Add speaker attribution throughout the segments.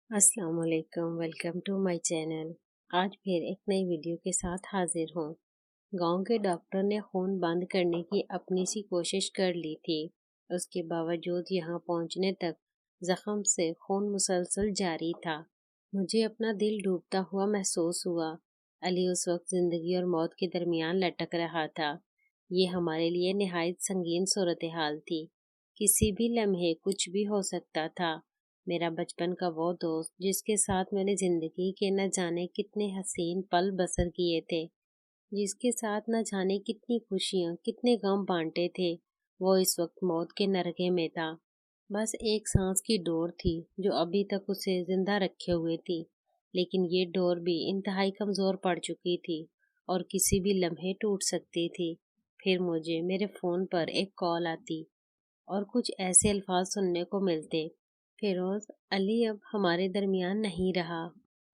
Speaker 1: السلام علیکم، welcome to my channel. آج پھر ایک نئی ویڈیو کے ساتھ حاضر ہوں۔ گاؤں کے ڈاکٹر نے خون بند کرنے کی اپنی سی کوشش کر لی تھی، اس کے باوجود یہاں پہنچنے تک زخم سے خون مسلسل جاری تھا۔ مجھے اپنا دل ڈوبتا ہوا محسوس ہوا۔ علی اس وقت زندگی اور موت کے درمیان لٹک رہا تھا۔ یہ ہمارے لیے نہایت سنگین صورتحال تھی۔ کسی بھی لمحے کچھ بھی ہو سکتا تھا۔ میرا بچپن کا وہ دوست جس کے ساتھ میں نے زندگی کے نہ جانے کتنے حسین پل بسر کیے تھے، جس کے ساتھ نہ جانے کتنی خوشیاں کتنے غم بانٹے تھے، وہ اس وقت موت کے نرغے میں تھا۔ بس ایک سانس کی ڈور تھی جو ابھی تک اسے زندہ رکھے ہوئے تھی، لیکن یہ ڈور بھی انتہائی کمزور پڑ چکی تھی اور کسی بھی لمحے ٹوٹ سکتی تھی۔ پھر مجھے میرے فون پر ایک کال آتی اور کچھ ایسے الفاظ سننے کو ملتے: فیروز، علی اب ہمارے درمیان نہیں رہا۔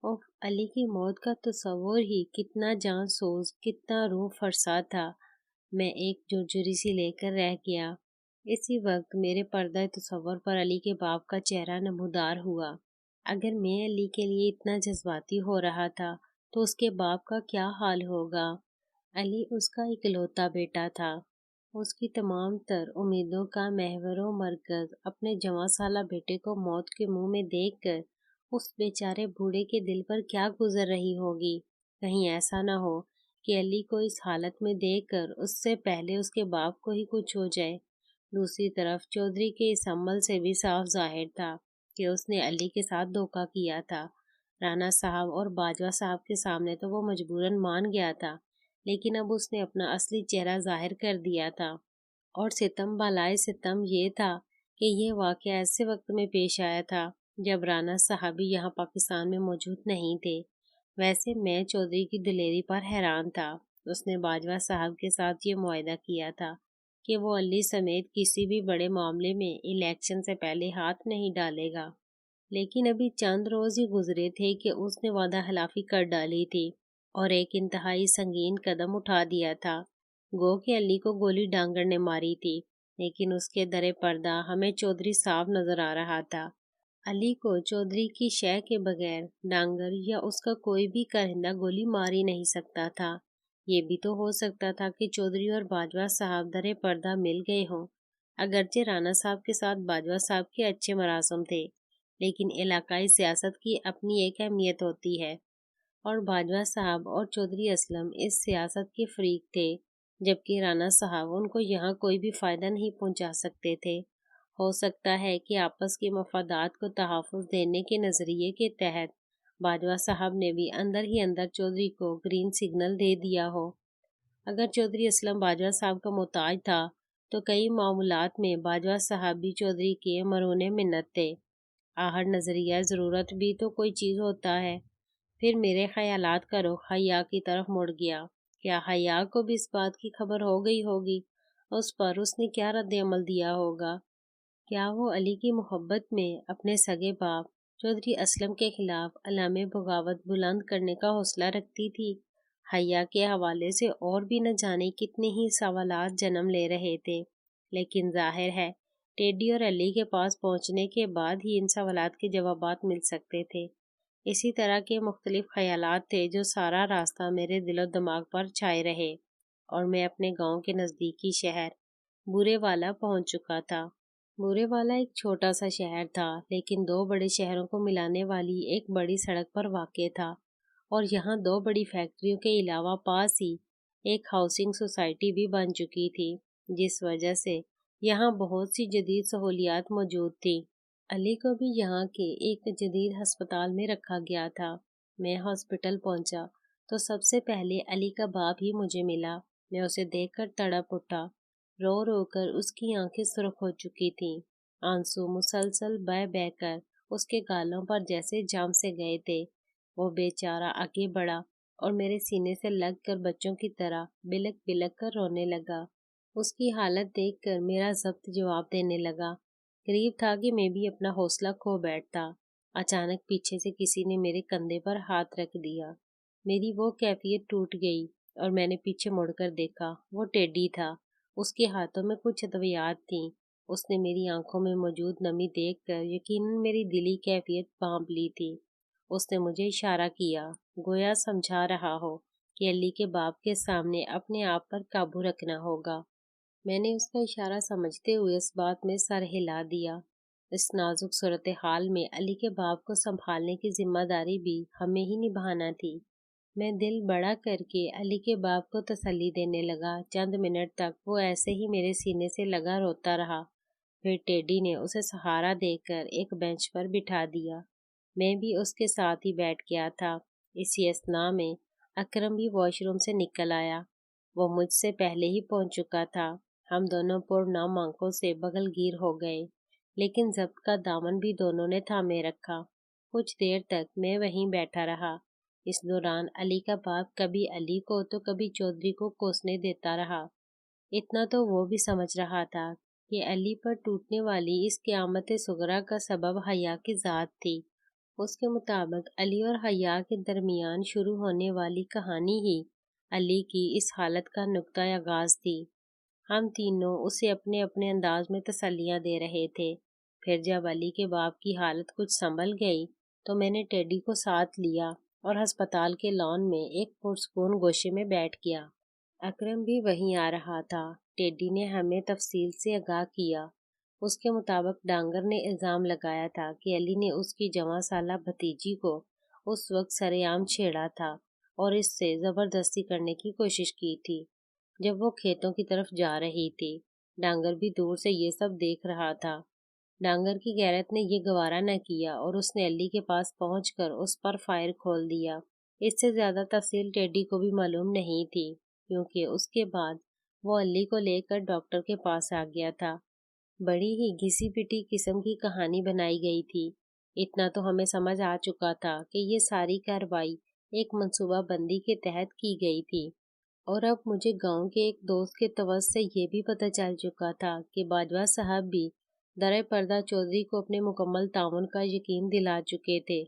Speaker 1: اوف، علی کی موت کا تصور ہی کتنا جان سوز، کتنا روح فرسا تھا۔ میں ایک جھرجھری سی لے کر رہ گیا۔ اسی وقت میرے پردہ تصور پر علی کے باپ کا چہرہ نمودار ہوا۔ اگر میں علی کے لیے اتنا جذباتی ہو رہا تھا تو اس کے باپ کا کیا حال ہوگا؟ علی اس کا اکلوتا بیٹا تھا۔ اس کی تمام تر امیدوں کا محور و مرکز اپنے جواں سالہ بیٹے کو موت کے منہ میں دیکھ کر اس بیچارے بوڑھے کے دل پر کیا گزر رہی ہوگی۔ کہیں ایسا نہ ہو کہ علی کو اس حالت میں دیکھ کر اس سے پہلے اس کے باپ کو ہی کچھ ہو جائے۔ دوسری طرف چودھری کے اس عمل سے بھی صاف ظاہر تھا کہ اس نے علی کے ساتھ دھوکہ کیا تھا۔ رانا صاحب اور باجوہ صاحب کے سامنے تو وہ مجبوراً مان گیا تھا، لیکن اب اس نے اپنا اصلی چہرہ ظاہر کر دیا تھا، اور ستم بالائے ستم یہ تھا کہ یہ واقعہ ایسے وقت میں پیش آیا تھا جب رانا صاحب بھی یہاں پاکستان میں موجود نہیں تھے۔ ویسے میں چودھری کی دلیری پر حیران تھا۔ اس نے باجوہ صاحب کے ساتھ یہ معاہدہ کیا تھا کہ وہ علی سمیت کسی بھی بڑے معاملے میں الیکشن سے پہلے ہاتھ نہیں ڈالے گا، لیکن ابھی چند روز ہی گزرے تھے کہ اس نے وعدہ خلافی کر ڈالی تھی اور ایک انتہائی سنگین قدم اٹھا دیا تھا۔ گو کہ علی کو گولی ڈانگر نے ماری تھی، لیکن اس کے در پردہ ہمیں چودھری صاحب نظر آ رہا تھا۔ علی کو چودھری کی شے کے بغیر ڈانگر یا اس کا کوئی بھی کارندہ گولی مار ہی نہیں سکتا تھا۔ یہ بھی تو ہو سکتا تھا کہ چودھری اور باجوہ صاحب در پردہ مل گئے ہوں۔ اگرچہ رانا صاحب کے ساتھ باجوہ صاحب کے اچھے مراسم تھے، لیکن علاقائی سیاست کی اپنی ایک اہمیت ہوتی ہے، اور باجوہ صاحب اور چودھری اسلم اس سیاست کے فریق تھے، جبکہ رانا صاحب ان کو یہاں کوئی بھی فائدہ نہیں پہنچا سکتے تھے۔ ہو سکتا ہے کہ آپس کے مفادات کو تحفظ دینے کے نظریے کے تحت باجوہ صاحب نے بھی اندر ہی اندر چودھری کو گرین سگنل دے دیا ہو۔ اگر چودھری اسلم باجوہ صاحب کا محتاج تھا تو کئی معاملات میں باجوہ صاحب بھی چودھری کے مرہون منت تھے۔ آخر نظریہ ضرورت بھی تو کوئی چیز ہوتا ہے۔ پھر میرے خیالات کا رخ حیا کی طرف مڑ گیا۔ کیا حیا کو بھی اس بات کی خبر ہو گئی ہوگی؟ اس پر اس نے کیا رد عمل دیا ہوگا؟ کیا وہ علی کی محبت میں اپنے سگے باپ چودھری اسلم کے خلاف علم بغاوت بلند کرنے کا حوصلہ رکھتی تھی؟ حیا کے حوالے سے اور بھی نہ جانے کتنے ہی سوالات جنم لے رہے تھے، لیکن ظاہر ہے ٹیڈی اور علی کے پاس پہنچنے کے بعد ہی ان سوالات کے جوابات مل سکتے تھے۔ اسی طرح کے مختلف خیالات تھے جو سارا راستہ میرے دل و دماغ پر چھائے رہے، اور میں اپنے گاؤں کے نزدیکی شہر بورے والا پہنچ چکا تھا۔ بورے والا ایک چھوٹا سا شہر تھا، لیکن دو بڑے شہروں کو ملانے والی ایک بڑی سڑک پر واقع تھا، اور یہاں دو بڑی فیکٹریوں کے علاوہ پاس ہی ایک ہاؤسنگ سوسائٹی بھی بن چکی تھی، جس وجہ سے یہاں بہت سی جدید سہولیات موجود تھیں۔ علی کو بھی یہاں کے ایک جدید ہسپتال میں رکھا گیا تھا۔ میں ہاسپٹل پہنچا تو سب سے پہلے علی کا باپ ہی مجھے ملا۔ میں اسے دیکھ کر تڑپ اٹھا۔ رو رو کر اس کی آنکھیں سرخ ہو چکی تھیں۔ آنسو مسلسل بہہ بہہ کر اس کے گالوں پر جیسے جام سے گئے تھے۔ وہ بیچارہ آگے بڑھا اور میرے سینے سے لگ کر بچوں کی طرح بلک بلک کر رونے لگا۔ اس کی حالت دیکھ کر میرا ضبط جواب دینے لگا۔ قریب تھا کہ میں بھی اپنا حوصلہ کھو بیٹھتا۔ اچانک پیچھے سے کسی نے میرے کندھے پر ہاتھ رکھ دیا۔ میری وہ کیفیت ٹوٹ گئی اور میں نے پیچھے مڑ کر دیکھا۔ وہ ٹیڈی تھا۔ اس کے ہاتھوں میں کچھ ادویات تھیں۔ اس نے میری آنکھوں میں موجود نمی دیکھ کر یقیناً میری دلی کیفیت بھانپ لی تھی۔ اس نے مجھے اشارہ کیا، گویا سمجھا رہا ہو کہ علی کے باپ کے سامنے اپنے آپ پر قابو رکھنا ہوگا۔ میں نے اس کا اشارہ سمجھتے ہوئے اس بات میں سر ہلا دیا۔ اس نازک صورتحال میں علی کے باپ کو سنبھالنے کی ذمہ داری بھی ہمیں ہی نبھانا تھی۔ میں دل بڑا کر کے علی کے باپ کو تسلی دینے لگا۔ چند منٹ تک وہ ایسے ہی میرے سینے سے لگا روتا رہا۔ پھر ٹیڈی نے اسے سہارا دے کر ایک بینچ پر بٹھا دیا۔ میں بھی اس کے ساتھ ہی بیٹھ گیا تھا۔ اسی اثناء میں اکرم بھی واش روم سے نکل آیا۔ وہ مجھ سے پہلے ہی پہنچ چکا تھا۔ ہم دونوں پرنام آنکھوں سے بغل گیر ہو گئے، لیکن ضبط کا دامن بھی دونوں نے تھامے رکھا۔ کچھ دیر تک میں وہیں بیٹھا رہا۔ اس دوران علی کا باپ کبھی علی کو تو کبھی چودھری کو کوسنے دیتا رہا۔ اتنا تو وہ بھی سمجھ رہا تھا کہ علی پر ٹوٹنے والی اس قیامت صغریٰ کا سبب حیا کی ذات تھی۔ اس کے مطابق علی اور حیا کے درمیان شروع ہونے والی کہانی ہی علی کی اس حالت کا نقطہ آغاز تھی۔ ہم تینوں اسے اپنے اپنے انداز میں تسلیاں دے رہے تھے۔ پھر جب علی کے باپ کی حالت کچھ سنبھل گئی تو میں نے ٹیڈی کو ساتھ لیا اور ہسپتال کے لان میں ایک پرسکون گوشے میں بیٹھ گیا۔ اکرم بھی وہیں آ رہا تھا۔ ٹیڈی نے ہمیں تفصیل سے آگاہ کیا۔ اس کے مطابق ڈانگر نے الزام لگایا تھا کہ علی نے اس کی جوان سالہ بھتیجی کو اس وقت سرے عام چھیڑا تھا اور اس سے زبردستی کرنے کی کوشش کی تھی جب وہ کھیتوں کی طرف جا رہی تھی۔ ڈانگر بھی دور سے یہ سب دیکھ رہا تھا۔ ڈانگر کی غیرت نے یہ گوارا نہ کیا اور اس نے علی کے پاس پہنچ کر اس پر فائر کھول دیا۔ اس سے زیادہ تفصیل ٹیڈی کو بھی معلوم نہیں تھی، کیونکہ اس کے بعد وہ علی کو لے کر ڈاکٹر کے پاس آ گیا تھا۔ بڑی ہی گھسی پٹی قسم کی کہانی بنائی گئی تھی۔ اتنا تو ہمیں سمجھ آ چکا تھا کہ یہ ساری کارروائی ایک منصوبہ بندی کے تحت کی گئی تھی، اور اب مجھے گاؤں کے ایک دوست کے توسط سے یہ بھی پتہ چل چکا تھا کہ باجوہ صاحب بھی درِ پردہ چودھری کو اپنے مکمل تعاون کا یقین دلا چکے تھے۔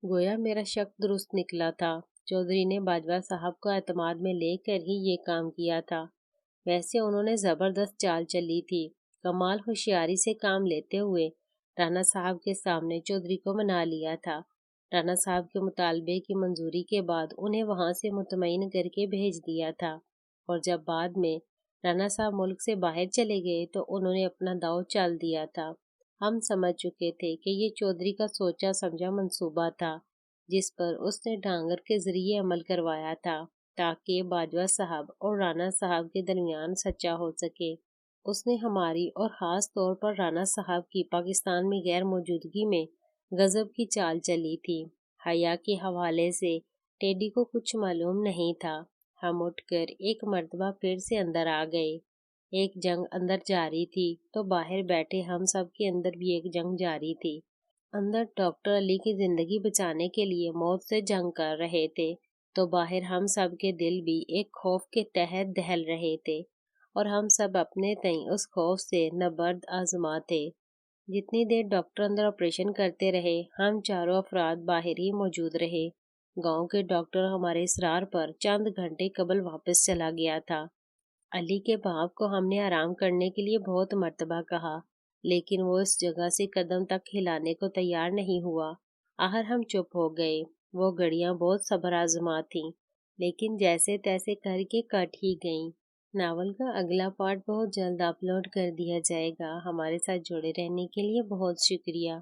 Speaker 1: گویا میرا شک درست نکلا تھا۔ چودھری نے باجوہ صاحب کو اعتماد میں لے کر ہی یہ کام کیا تھا۔ ویسے انہوں نے زبردست چال چلی تھی۔ کمال ہوشیاری سے کام لیتے ہوئے رانا صاحب کے سامنے چودھری کو منا لیا تھا۔ رانا صاحب کے مطالبے کی منظوری کے بعد انہیں وہاں سے مطمئن کر کے بھیج دیا تھا، اور جب بعد میں رانا صاحب ملک سے باہر چلے گئے تو انہوں نے اپنا داؤ چل دیا تھا۔ ہم سمجھ چکے تھے کہ یہ چودھری کا سوچا سمجھا منصوبہ تھا، جس پر اس نے ڈانگر کے ذریعے عمل کروایا تھا تاکہ باجوہ صاحب اور رانا صاحب کے درمیان سچا ہو سکے۔ اس نے ہماری اور خاص طور پر رانا صاحب کی پاکستان میں غیر موجودگی میں غضب کی چال چلی تھی۔ حیا کے حوالے سے ٹیڈی کو کچھ معلوم نہیں تھا۔ ہم اٹھ کر ایک مرتبہ پھر سے اندر آ گئے۔ ایک جنگ اندر جاری تھی تو باہر بیٹھے ہم سب کے اندر بھی ایک جنگ جاری تھی۔ اندر ڈاکٹر علی کی زندگی بچانے کے لیے موت سے جنگ کر رہے تھے تو باہر ہم سب کے دل بھی ایک خوف کے تحت دہل رہے تھے، اور ہم سب اپنے تئیں اس خوف سے نبرد آزما تھے۔ جتنی دیر ڈاکٹر اندر آپریشن کرتے رہے ہم چاروں افراد باہر ہی موجود رہے۔ گاؤں کے ڈاکٹر ہمارے اصرار پر چند گھنٹے قبل واپس چلا گیا تھا۔ علی کے باپ کو ہم نے آرام کرنے کے لیے بہت مرتبہ کہا، لیکن وہ اس جگہ سے قدم تک ہلانے کو تیار نہیں ہوا۔ آخر ہم چپ ہو گئے۔ وہ گھڑیاں بہت صبر آزما تھیں، لیکن جیسے تیسے کر کے کٹ ہی گئیں۔ ناول کا اگلا پارٹ بہت جلد اپلوڈ کر دیا جائے گا۔ ہمارے ساتھ جڑے رہنے کے لیے بہت شکریہ۔